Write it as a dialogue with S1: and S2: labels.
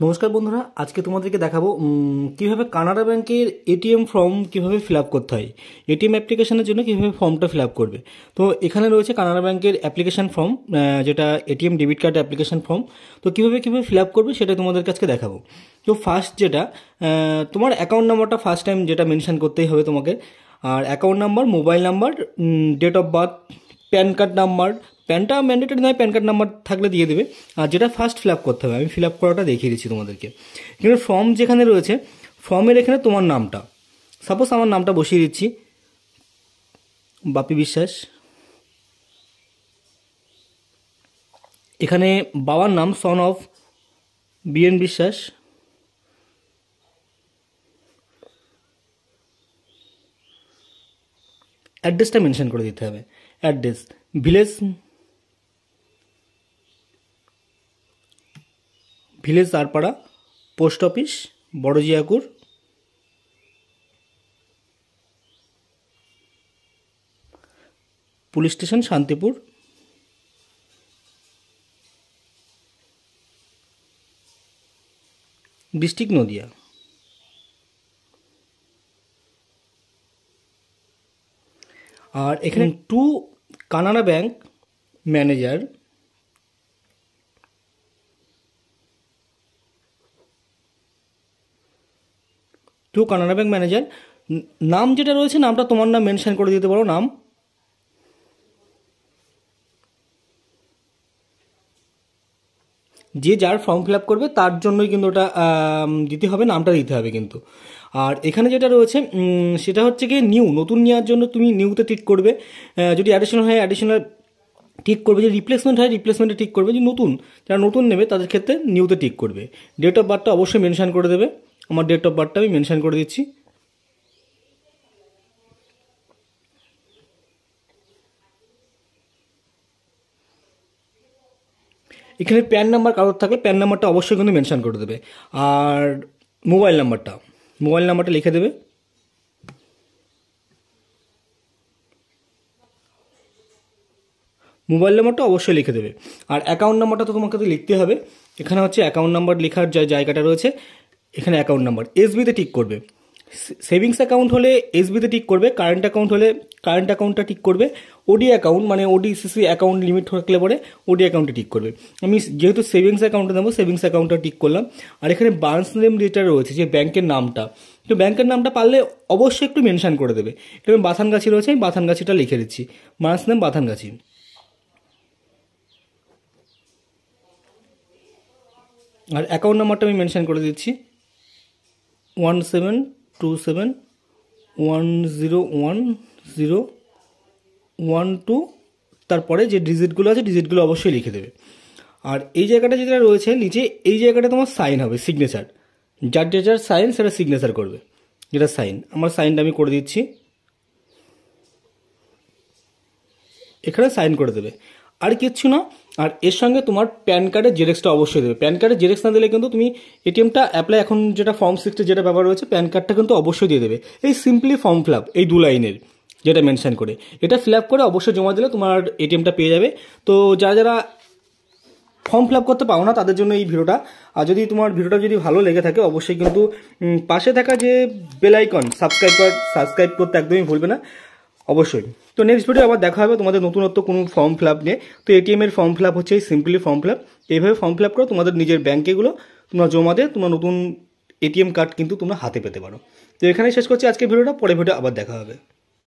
S1: নমস্কার বন্ধুরা, আজকে তোমাদেরকে দেখাবো কিভাবে কানাড়া ব্যাংকের এটিএম ফর্ম কিভাবে ফিল আপ করতে হয়। এটিএম অ্যাপ্লিকেশনের জন্য কিভাবে ফর্মটা ফিল আপ করবে। তো এখানে রয়েছে কানাড়া ব্যাংকের অ্যাপ্লিকেশন ফর্ম, যেটা ATM debit card application form. তো কিভাবে ফিল আপ করবে সেটা তোমাদের কাছে দেখাবো। তো ফার্স্ট যেটা তোমার অ্যাকাউন্ট নাম্বারটা ফার্স্ট টাইম যেটা মেনশন করতেই হবে তোমাকে। আর account number, mobile number, date of birth, PAN card number. প্যানটা ম্যান্ডেটরি নয়, প্যান কার্ড নাম্বার থাকলে দিয়ে দেবে। আর যেটা ফার্স্ট ফিল আপ করতে হবে, আমি ফিল আপ করাটা দেখিয়ে দিচ্ছি তোমাদেরকে। এখানে ফর্ম যেখানে রয়েছে, ফর্মের এখানে তোমার নামটা, সাপোজ আমার নামটা বসিয়ে দিচ্ছি, বাপি বিশ্বাস। এখানে বাবার নাম সন অফ বিএন বিশ্বাস। অ্যাড্রেসটা মেনশন করে দিতে হবে। Address village Arpara, post office Barajiakur, police station Shantipur, district Nadia. আর এখানে টু কানাড়া ব্যাংক ম্যানেজার, নাম যেটা রয়েছে, নামটা তোমার নাম মেনশন করে দিতে পারো। নাম যে যার ফর্ম ফিল আপ করবে তার জন্যই কিন্তু ওটা দিতে হবে, নামটা দিতে হবে কিন্তু। আর এখানে যেটা রয়েছে সেটা হচ্ছে কি নতুন নেওয়ার জন্য তুমি নিউতে টিক করবে। যদি অ্যাডিশনাল হয় অ্যাডিশনাল টিক করবে, যদি রিপ্লেসমেন্ট হয় রিপ্লেসমেন্টে টিক করবে, যদি যারা নতুন নেবে তাদের ক্ষেত্রে নিউতে টিক করবে। ডেট অফ বার্থটা অবশ্যই মেনশন করে দেবে। আমার ডেট অফ বার্থটা আমি মেনশন করে দিচ্ছি। এখানে প্যান নাম্বার কারোর থাকলে প্যান নাম্বারটা অবশ্যই কিন্তু মেনশন করে দেবে। আর মোবাইল নাম্বারটা লিখে দেবে। মোবাইল নাম্বারটা অবশ্যই লিখে দেবে। আর অ্যাকাউন্ট নাম্বারটা তো তোমাকে লিখতে হবে। এখানে হচ্ছে অ্যাকাউন্ট নাম্বার লেখার যে জায়গাটা রয়েছে, এখানে অ্যাকাউন্ট নাম্বার এসবিতে টিক করবে। সেভিংস অ্যাকাউন্ট হলে এসবিতে টিক করবে, কারেন্ট অ্যাকাউন্ট হলে কারেন্ট অ্যাকাউন্টটা টিক করবে, ওডি অ্যাকাউন্ট মানে ওডিসিসি অ্যাকাউন্ট লিমিট থাকলে পরে ওডি অ্যাকাউন্টে টিক করবে। আমি যেহেতু সেভিংস অ্যাকাউন্টে দেবো, সেভিংস অ্যাকাউন্টটা টিক করলাম। আর এখানে ব্রাঞ্চ নেম যেটা রয়েছে, যে ব্যাংকের নামটা, তো ব্যাংকের নামটা পারলে অবশ্যই একটু মেনশন করে দেবে। এটা বাথানগাছি রয়েছে, আমি বাথানগাছিটা লিখে দিচ্ছি, ব্রাঞ্চ নেম বাথানগাছি। আর অ্যাকাউন্ট নাম্বারটা আমি মেনশন করে দিচ্ছি, 1727101012। তারপরে যে ডিজিটগুলো আছে ডিজিটগুলো অবশ্যই লিখে দেবে। আর এই জায়গাটা যেটা রয়েছে নিচে, এই জায়গাটা তোমার সাইন হবে, সিগনেচার। যার সাইন সেটা সিগনেচার করবে, যেটা সাইন। আমার সাইনটা আমি করে দিচ্ছি, এখানে সাইন করে দেবে, আর কিচ্ছু না। আর এর সঙ্গে তোমার প্যান কার্ডের জেরক্সটা অবশ্যই দেবে। প্যান কার্ডের জেরক্স না দিলে কিন্তু তুমি এটিএমটা অ্যাপ্লাই, এখন যেটা ফর্ম 60 যেটা ব্যবহার রয়েছে, প্যান কার্ডটা কিন্তু অবশ্যই দিয়ে দেবে। এই সিম্পলি ফর্ম ফিল আপ, এই 2 লাইনের যেটা মেনশন করে, এটা ফিল আপ করে অবশ্যই জমা দিলে তোমার এটিএমটা পেয়ে যাবে। তো যারা ফর্ম ফিল আপ করতে পারো না তাদের জন্য এই ভিডিওটা। আর যদি তোমার ভিডিওটা যদি ভালো লেগে থাকে, অবশ্যই কিন্তু পাশে থাকা যে বেল আইকন সাবস্ক্রাইব করতে একদমই ভুলবে না অবশ্যই। তো নেক্সট ভিডিও আবার দেখা হবে তোমাদের নতুনত্ব কোনো ফর্ম ফিল আপ নিয়ে। তো এটিএম এর ফর্ম ফিল আপ হচ্ছে সিম্পলি ফর্ম ফিল আপ। এইভাবে ফর্ম ফিল আপ করো, তোমাদের নিজের ব্যাংকেগুলো তোমরা জমা দিয়ে তোমরা নতুন এটিএম কার্ড কিন্তু তোমরা হাতে পেতে পারো। তো এখানেই শেষ করছি আজকের ভিডিওটা, পরে ভিডিও আবার দেখা হবে।